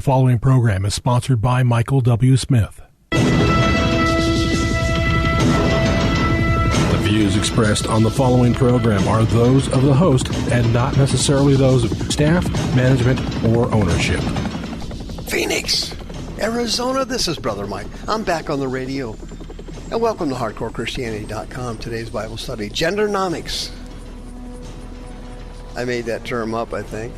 following program is sponsored by Michael W. Smith. The views expressed on the following program are those of the host and not necessarily those of staff, management, or ownership. Phoenix, Arizona, this is Brother Mike. I'm back on the radio. And welcome to HardcoreChristianity.com. Today's Bible study, Gendernomics. I made that term up, I think.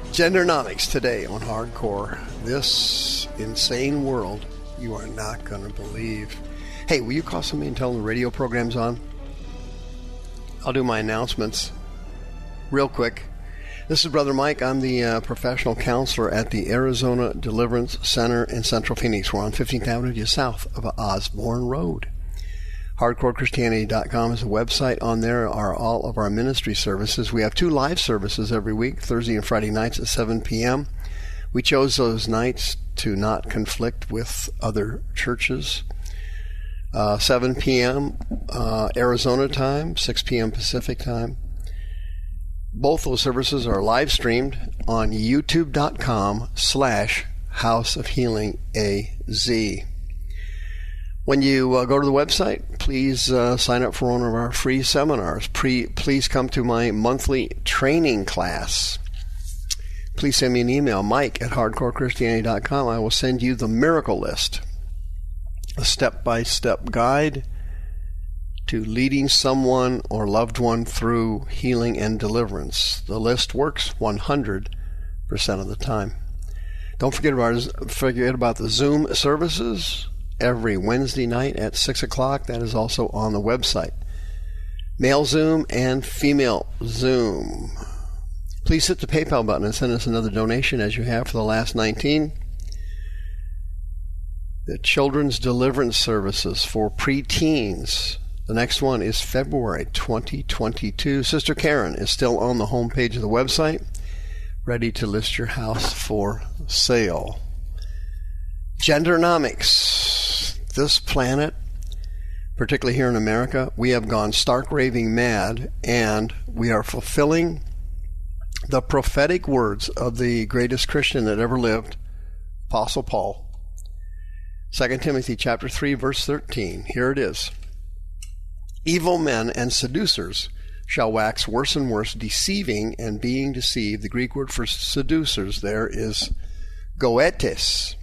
Gendernomics today on Hardcore. This insane world you are not going to believe. Hey, will you call somebody and tell them the radio program's on? I'll do my announcements real quick. This is Brother Mike. I'm the professional counselor at the Arizona Deliverance Center in Central Phoenix. We're on 15th Avenue just south of Osborne Road. HardcoreChristianity.com is a website. On there are all of our ministry services. We have 2 live services every week, Thursday and Friday nights at 7 p.m. We chose those nights to not conflict with other churches. 7 p.m. Arizona time, 6 p.m. Pacific time. Both those services are live streamed on youtube.com/House of Healing AZ. When you go to the website, please sign up for one of our free seminars. Please come to my monthly training class. Please send me an email, mike@hardcorechristianity.com. I will send you the miracle list, a step-by-step guide to leading someone or loved one through healing and deliverance. The list works 100% of the time. Don't forget about the Zoom services every Wednesday night at 6 o'clock. That is also on the website. Male Zoom and female Zoom. Please hit the PayPal button and send us another donation as you have for the last 19. The Children's Deliverance Services for preteens. The next one is February 2022. Sister Karen is still on the homepage of the website, ready to list your house for sale. Gendernomics. This planet, particularly here in America, we have gone stark raving mad, and we are fulfilling the prophetic words of the greatest Christian that ever lived, Apostle Paul. 2 Timothy chapter 3, verse 13. Here it is. Evil men and seducers shall wax worse and worse, deceiving and being deceived. The Greek word for seducers there is goetes.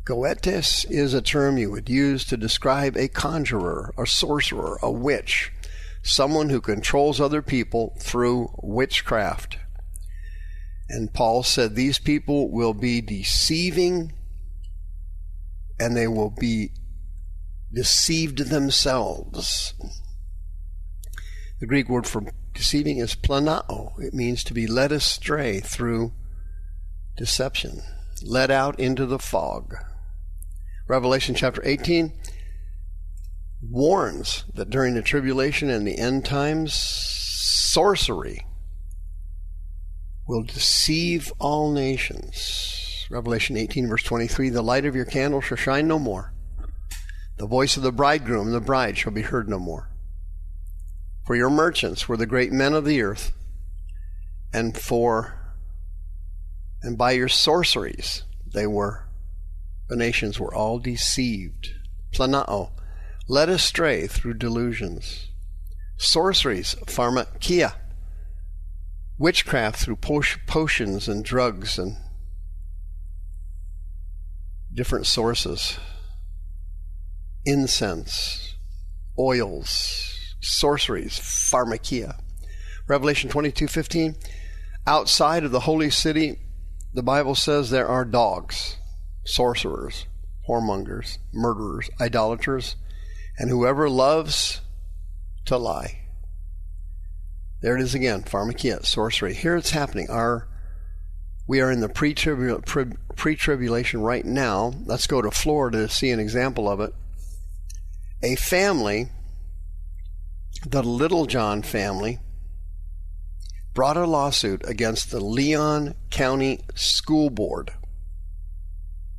Goetes is a term you would use to describe a conjurer, a sorcerer, a witch, someone who controls other people through witchcraft. And Paul said these people will be deceiving, and they will be deceived themselves. The Greek word for deceiving is planao. It means to be led astray through deception, led out into the fog. Revelation chapter 18 warns that during the tribulation and the end times, sorcery will deceive all nations. Revelation 18 verse 23, the light of your candle shall shine no more. The voice of the bridegroom and the bride shall be heard no more. For your merchants were the great men of the earth, and by your sorceries the nations were all deceived. Planao, led astray through delusions. Sorceries, pharmakia, witchcraft through potions and drugs and different sources. Incense, oils, sorceries, pharmakia. Revelation 22:15. Outside of the holy city, the Bible says there are dogs, sorcerers, whoremongers, murderers, idolaters, and whoever loves to lie. There it is again, pharmakia, sorcery. Here it's happening. We are in the pre-tribulation right now. Let's go to Florida to see an example of it. A family, the Little John family, brought a lawsuit against the Leon County School Board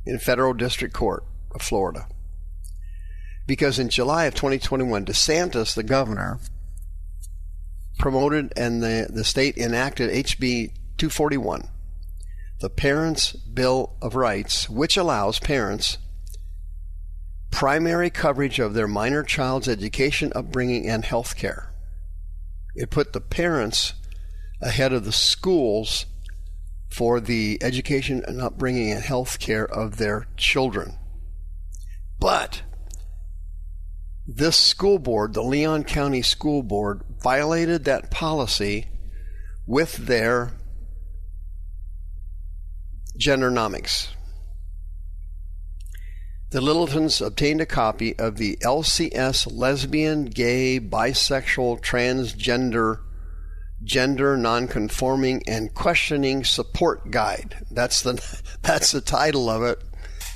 in Federal District Court of Florida. Because in July of 2021, DeSantis, the governor, promoted and the state enacted HB 241, the Parents' Bill of Rights, which allows parents primary coverage of their minor child's education, upbringing, and health care. It put the parents ahead of the schools for the education and upbringing and health care of their children. But this school board, the Leon County School Board, violated that policy with their Gendernomics. The Littletons obtained a copy of the LCS Lesbian, Gay, Bisexual, Transgender, Gender Nonconforming, and Questioning Support Guide. That's the title of it.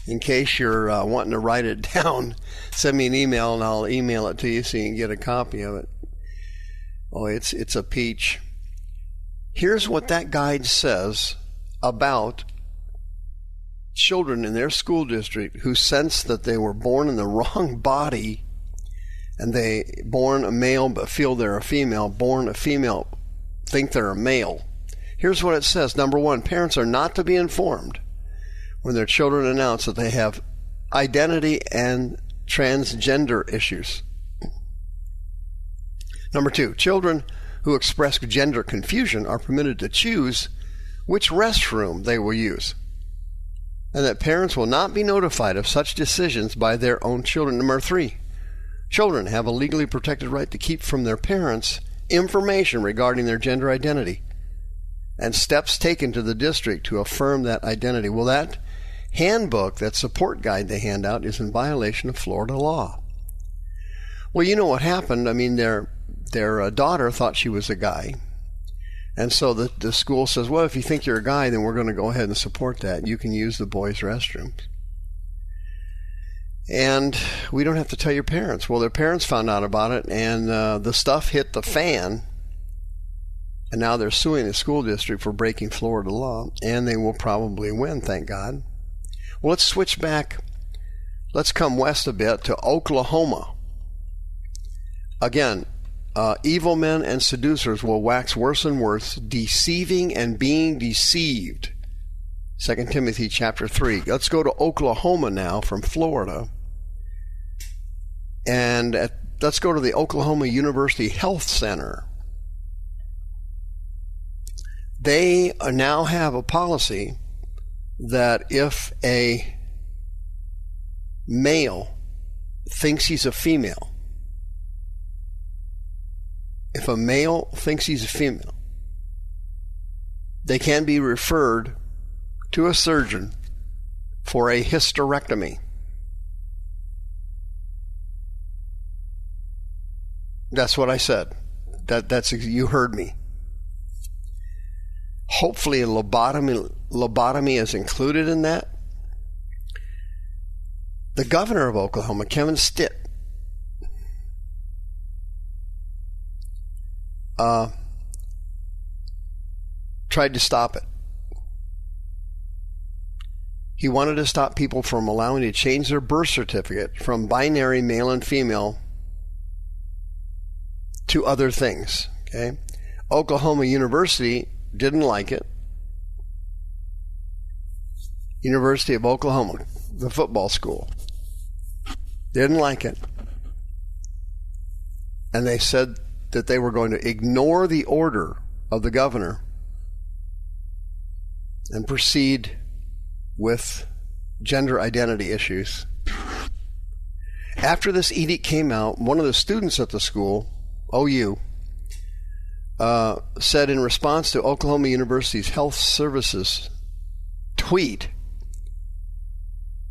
In case you're wanting to write it down, send me an email and I'll email it to you so you can get a copy of it. Oh, it's a peach. Here's what that guide says about children in their school district who sense that they were born in the wrong body, and they born a male but feel they're a female, born a female think they're a male. Here's what it says. Number one, parents are not to be informed when their children announce that they have identity and transgender issues. Number two, children who express gender confusion are permitted to choose which restroom they will use, and that parents will not be notified of such decisions by their own children. Number three, children have a legally protected right to keep from their parents information regarding their gender identity and steps taken to the district to affirm that identity. Well, that handbook, that support guide they hand out, is in violation of Florida law. Well, you know what happened. I mean, their daughter thought she was a guy. And so the school says, well, if you think you're a guy, then we're going to go ahead and support that. You can use the boys' restrooms. And we don't have to tell your parents. Well, their parents found out about it, and the stuff hit the fan. And now they're suing the school district for breaking Florida law, and they will probably win, thank God. Well, let's switch back. Let's come west a bit to Oklahoma. Again, evil men and seducers will wax worse and worse, deceiving and being deceived. 2 Timothy chapter 3. Let's go to Oklahoma now from Florida. And let's go to the Oklahoma University Health Center. They now have a policy that if a male thinks he's a female, if a male thinks he's a female, they can be referred to a surgeon for a hysterectomy. That's what I said. That's you heard me. Hopefully lobotomy is included in that. The governor of Oklahoma, Kevin Stitt, tried to stop it. He wanted to stop people from allowing to change their birth certificate from binary male and female to other things. Okay, Oklahoma University didn't like it. University of Oklahoma, the football school, didn't like it. And they said that they were going to ignore the order of the governor and proceed with gender identity issues. After this edict came out, one of the students at the school, OU, said in response to Oklahoma University's health services tweet,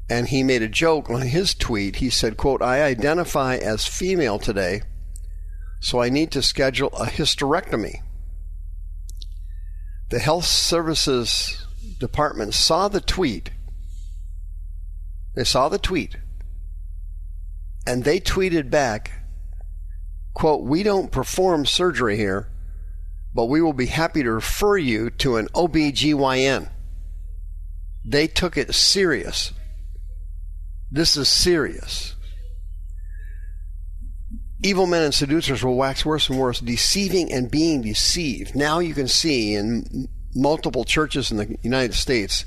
and he made a joke on his tweet. He said, quote, "I identify as female today, so I need to schedule a hysterectomy." The health services department saw the tweet. They saw the tweet, and they tweeted back, quote, "We don't perform surgery here, but we will be happy to refer you to an OBGYN." They took it serious. This is serious. Evil men and seducers will wax worse and worse, deceiving and being deceived. Now you can see in multiple churches in the United States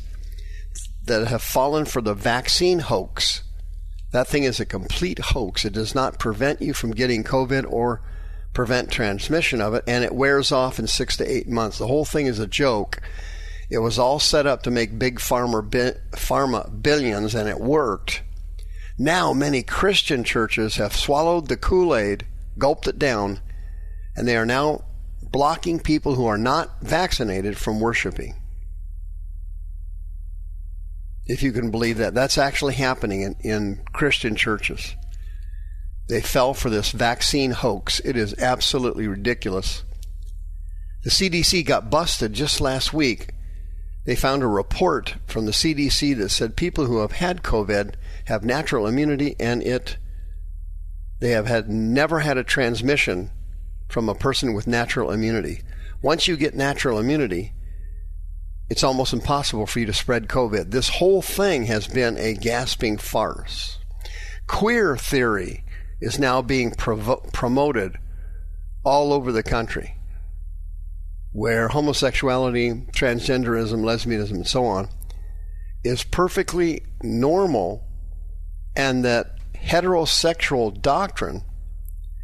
that have fallen for the vaccine hoax. That thing is a complete hoax. It does not prevent you from getting COVID or prevent transmission of it, and it wears off in 6 to 8 months. The whole thing is a joke. It was all set up to make big pharma billions, and it worked. Now many Christian churches have swallowed the Kool-Aid, gulped it down, and they are now blocking people who are not vaccinated from worshiping. If you can believe that. That's actually happening in Christian churches. They fell for this vaccine hoax. It is absolutely ridiculous. The CDC got busted just last week. They found a report from the CDC that said people who have had COVID have natural immunity, and they have never had a transmission from a person with natural immunity. Once you get natural immunity, it's almost impossible for you to spread COVID. This whole thing has been a gasping farce. Queer theory is now being promoted all over the country, where homosexuality, transgenderism, lesbianism, and so on is perfectly normal, and that heterosexual doctrine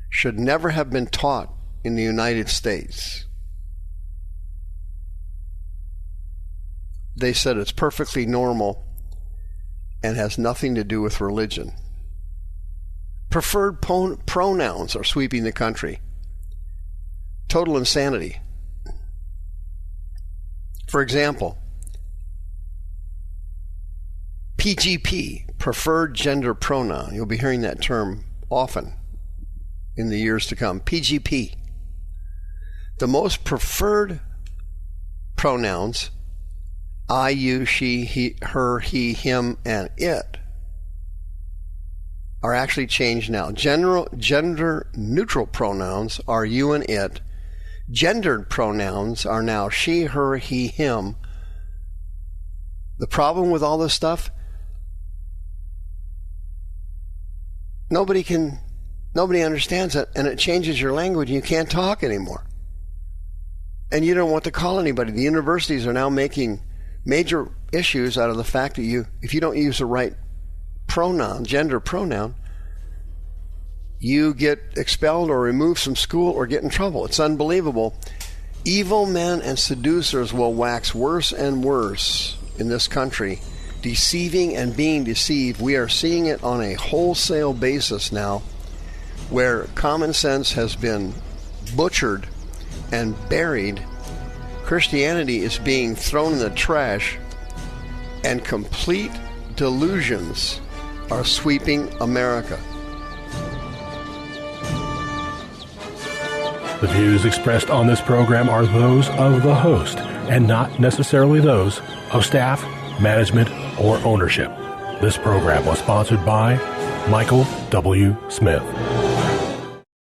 should never have been taught in the United States. They said it's perfectly normal and has nothing to do with religion. Preferred pronouns are sweeping the country. Total insanity. For example, PGP, preferred gender pronoun. You'll be hearing that term often in the years to come. PGP. The most preferred pronouns, I, you, she, he, her, he, him, and it, are actually changed now. Gender neutral pronouns are you and it. Gendered pronouns are now she, her, he, him. The problem with all this stuff, nobody understands it, and it changes your language, and you can't talk anymore. And you don't know what to call anybody. The universities are now making major issues out of the fact that if you don't use the right pronoun, gender pronoun, you get expelled or removed from school or get in trouble. It's unbelievable. Evil men and seducers will wax worse and worse in this country, deceiving and being deceived. We are seeing it on a wholesale basis now, where common sense has been butchered and buried. Christianity is being thrown in the trash, and complete delusions are sweeping America. The views expressed on this program are those of the host and not necessarily those of staff, management, or ownership. This program was sponsored by Michael W. Smith.